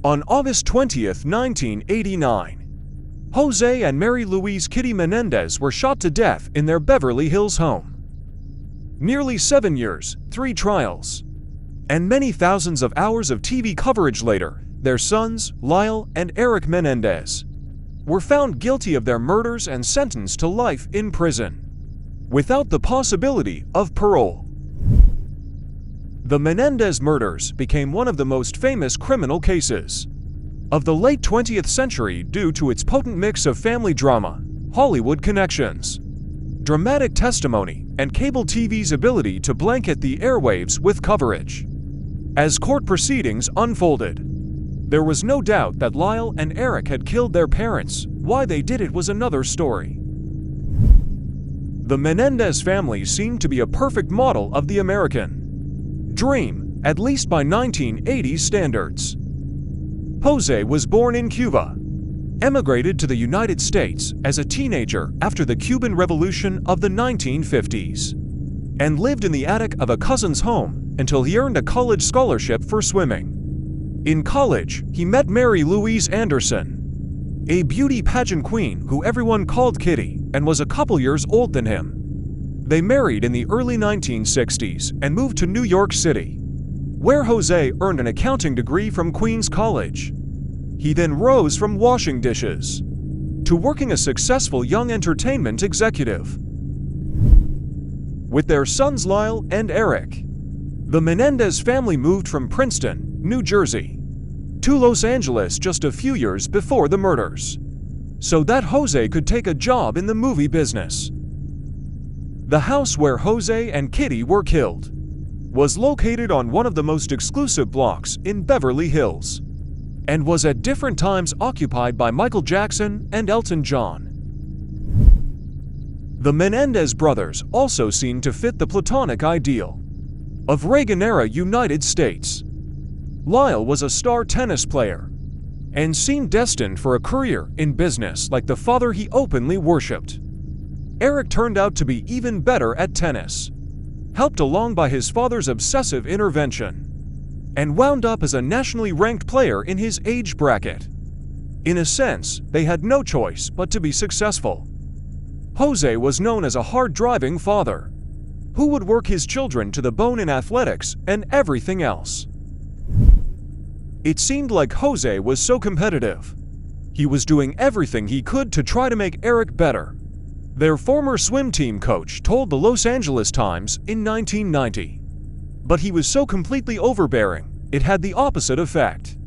On August 20, 1989, Jose and Mary Louise "Kitty" Menendez were shot to death in their Beverly Hills home. Nearly 7 years, 3 trials, and many thousands of hours of TV coverage later, their sons, Lyle and Eric Menendez, were found guilty of their murders and sentenced to life in prison, without the possibility of parole. The Menendez murders became one of the most famous criminal cases of the late 20th century due to its potent mix of family drama, Hollywood connections, dramatic testimony, and cable TV's ability to blanket the airwaves with coverage. As court proceedings unfolded, there was no doubt that Lyle and Eric had killed their parents. Why they did it was another story. The Menendez family seemed to be a perfect model of the American dream, at least by 1980s standards. Jose was born in Cuba, emigrated to the United States as a teenager after the Cuban Revolution of the 1950s, and lived in the attic of a cousin's home until he earned a college scholarship for swimming. In college, he met Mary Louise Anderson, a beauty pageant queen who everyone called Kitty, and was a couple years older than him. They married in the early 1960s and moved to New York City, where Jose earned an accounting degree from Queens College. He then rose from washing dishes to working a successful young entertainment executive. With their sons Lyle and Eric, the Menendez family moved from Princeton, New Jersey, to Los Angeles just a few years before the murders, so that Jose could take a job in the movie business. The house where Jose and Kitty were killed was located on one of the most exclusive blocks in Beverly Hills, and was at different times occupied by Michael Jackson and Elton John. The Menendez brothers also seemed to fit the platonic ideal of Reagan-era United States. Lyle was a star tennis player and seemed destined for a career in business like the father he openly worshipped. Eric turned out to be even better at tennis, helped along by his father's obsessive intervention, and wound up as a nationally ranked player in his age bracket. In a sense, they had no choice but to be successful. Jose was known as a hard-driving father who would work his children to the bone in athletics and everything else. It seemed like Jose was so competitive. He was doing everything he could to try to make Eric better. Their former swim team coach told the Los Angeles Times in 1990. But he was so completely overbearing, it had the opposite effect.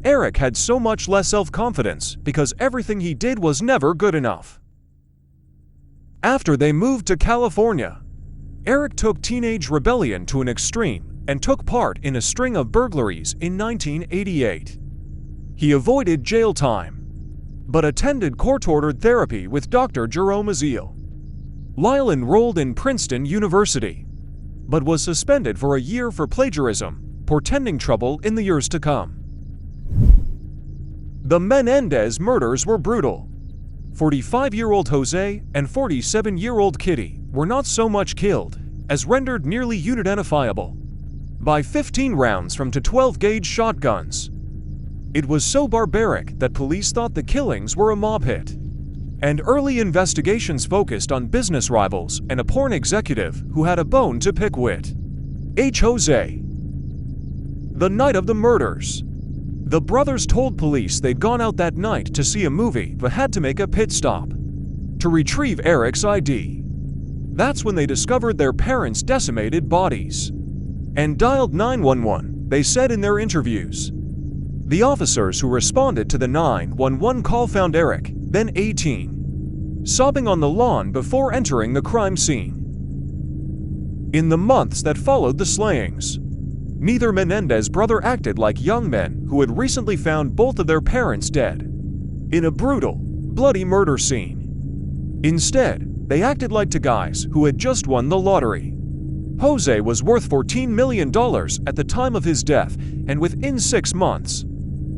Eric had so much less self-confidence because everything he did was never good enough. After they moved to California, Eric took teenage rebellion to an extreme and took part in a string of burglaries in 1988. He avoided jail time, but attended court-ordered therapy with Dr. Jerome Aziel. Lyle enrolled in Princeton University, but was suspended for a year for plagiarism, portending trouble in the years to come. The Menendez murders were brutal. 45-year-old Jose and 47-year-old Kitty were not so much killed as rendered nearly unidentifiable by 15 rounds from 12-gauge shotguns. It was so barbaric that police thought the killings were a mob hit, and early investigations focused on business rivals and a porn executive who had a bone to pick with Jose. The night of the murders, the brothers told police they'd gone out that night to see a movie but had to make a pit stop to retrieve Eric's ID. That's when they discovered their parents' decimated bodies and dialed 911, they said in their interviews. The officers who responded to the 911 call found Eric, then 18, sobbing on the lawn before entering the crime scene. In the months that followed the slayings, neither Menendez brother acted like young men who had recently found both of their parents dead in a brutal, bloody murder scene. Instead, they acted like two guys who had just won the lottery. Jose was worth $14 million at the time of his death, and within 6 months,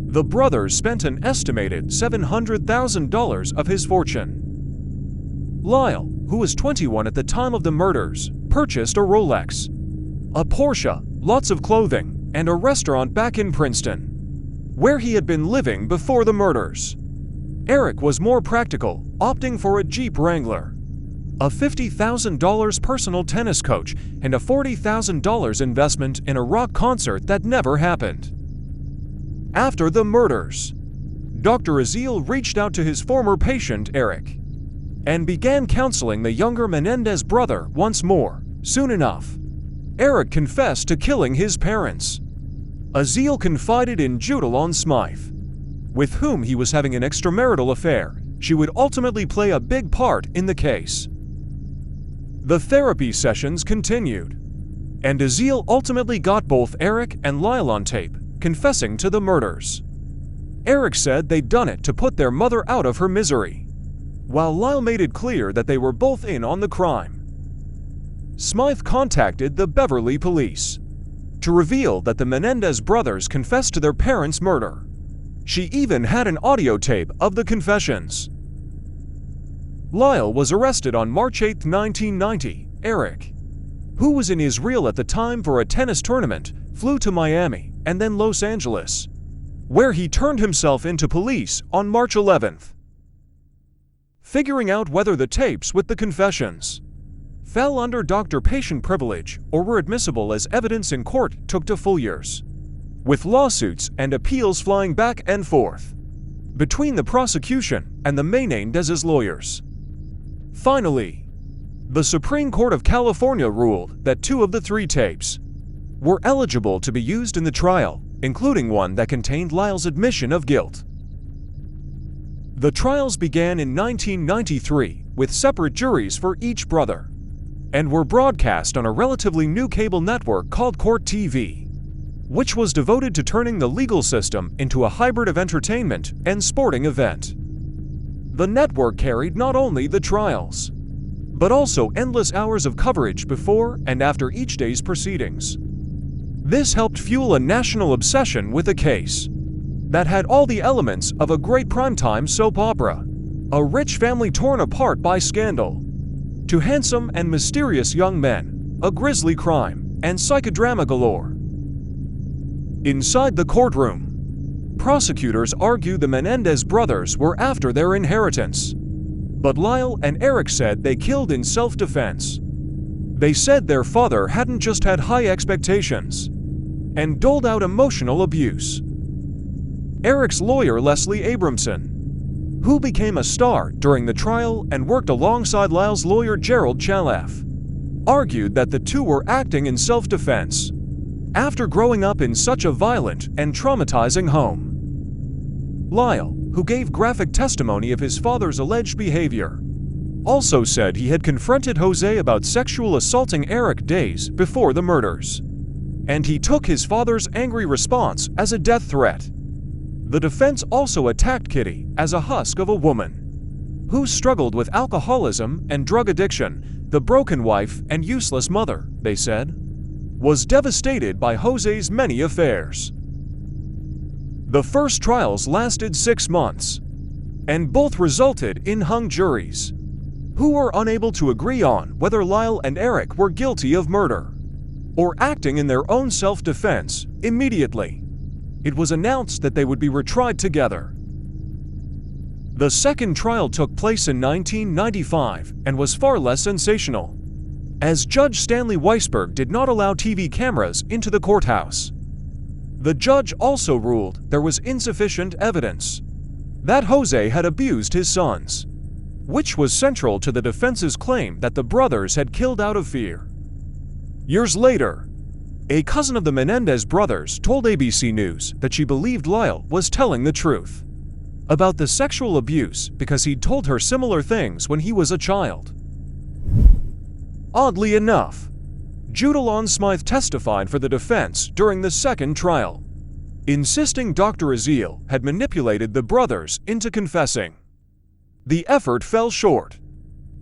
the brothers spent an estimated $700,000 of his fortune. Lyle, who was 21 at the time of the murders, purchased a Rolex, a Porsche, lots of clothing, and a restaurant back in Princeton. where he had been living before the murders. Eric was more practical, opting for a Jeep Wrangler, a $50,000 personal tennis coach, and a $40,000 investment in a rock concert that never happened. After the murders, Dr. Aziel reached out to his former patient, Eric, and began counseling the younger Menendez brother once more. Soon enough, Eric confessed to killing his parents. Aziel confided in Judalon Smythe, with whom he was having an extramarital affair. She would ultimately play a big part in the case. The therapy sessions continued, and Aziel ultimately got both Eric and Lyle on tape, confessing to the murders. Eric said they'd done it to put their mother out of her misery, while Lyle made it clear that they were both in on the crime. Smythe contacted the Beverly police to reveal that the Menendez brothers confessed to their parents' murder. She even had an audio tape of the confessions. Lyle was arrested on March 8, 1990. Eric, who was in Israel at the time for a tennis tournament, flew to Miami and then Los Angeles, where he turned himself into police on March 11th. Figuring out whether the tapes with the confessions fell under doctor-patient privilege or were admissible as evidence in court took 2 full years, with lawsuits and appeals flying back and forth between the prosecution and the Menendez's lawyers. Finally, the Supreme Court of California ruled that 2 of the 3 tapes were eligible to be used in the trial, including one that contained Lyle's admission of guilt. The trials began in 1993 with separate juries for each brother, and were broadcast on a relatively new cable network called Court TV, which was devoted to turning the legal system into a hybrid of entertainment and sporting event. The network carried not only the trials, but also endless hours of coverage before and after each day's proceedings. This helped fuel a national obsession with a case that had all the elements of a great primetime soap opera: a rich family torn apart by scandal, to handsome and mysterious young men, a grisly crime, and psychodrama galore. Inside the courtroom, prosecutors argued the Menendez brothers were after their inheritance, but Lyle and Eric said they killed in self-defense. They said their father hadn't just had high expectations and doled out emotional abuse. Eric's lawyer, Leslie Abramson, who became a star during the trial and worked alongside Lyle's lawyer Gerald Chalef, argued that the 2 were acting in self-defense after growing up in such a violent and traumatizing home. Lyle, who gave graphic testimony of his father's alleged behavior, also said he had confronted Jose about sexual assaulting Eric days before the murders, and he took his father's angry response as a death threat. The defense also attacked Kitty as a husk of a woman who struggled with alcoholism and drug addiction. The broken wife and useless mother, they said, was devastated by Jose's many affairs. The first trials lasted 6 months, and both resulted in hung juries, who were unable to agree on whether Lyle and Eric were guilty of murder or acting in their own self-defense. Immediately, it was announced that they would be retried together. The second trial took place in 1995 and was far less sensational, as Judge Stanley Weisberg did not allow TV cameras into the courthouse. The judge also ruled there was insufficient evidence that Jose had abused his sons, which was central to the defense's claim that the brothers had killed out of fear. Years later, a cousin of the Menendez brothers told ABC News that she believed Lyle was telling the truth about the sexual abuse because he'd told her similar things when he was a child. Oddly enough, Judalon Smythe testified for the defense during the second trial, insisting Dr. Aziel had manipulated the brothers into confessing. The effort fell short.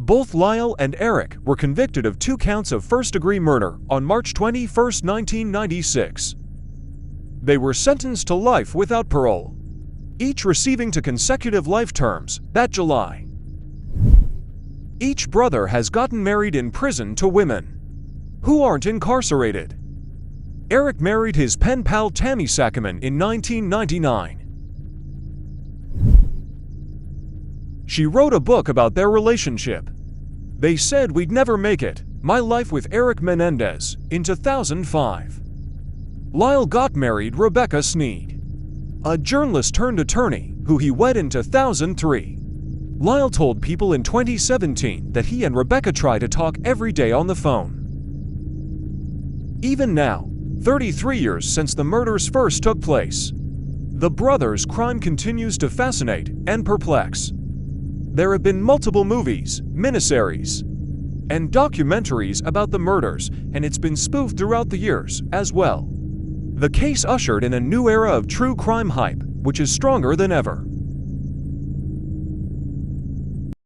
Both Lyle and Eric were convicted of 2 counts of first-degree murder on March 21, 1996. They were sentenced to life without parole, each receiving 2 consecutive life terms that July. Each brother has gotten married in prison to women who aren't incarcerated. Eric married his pen pal Tammy Sackerman in 1999. She wrote a book about their relationship. They said we'd never make it, My Life with Eric Menendez, in 2005. Lyle got married Rebecca Sneed, a journalist turned attorney who he wed in 2003. Lyle told People in 2017 that he and Rebecca try to talk every day on the phone. Even now, 33 years since the murders first took place, the brothers' crime continues to fascinate and perplex. There have been multiple movies, miniseries, and documentaries about the murders, and it's been spoofed throughout the years as well. The case ushered in a new era of true crime hype, which is stronger than ever.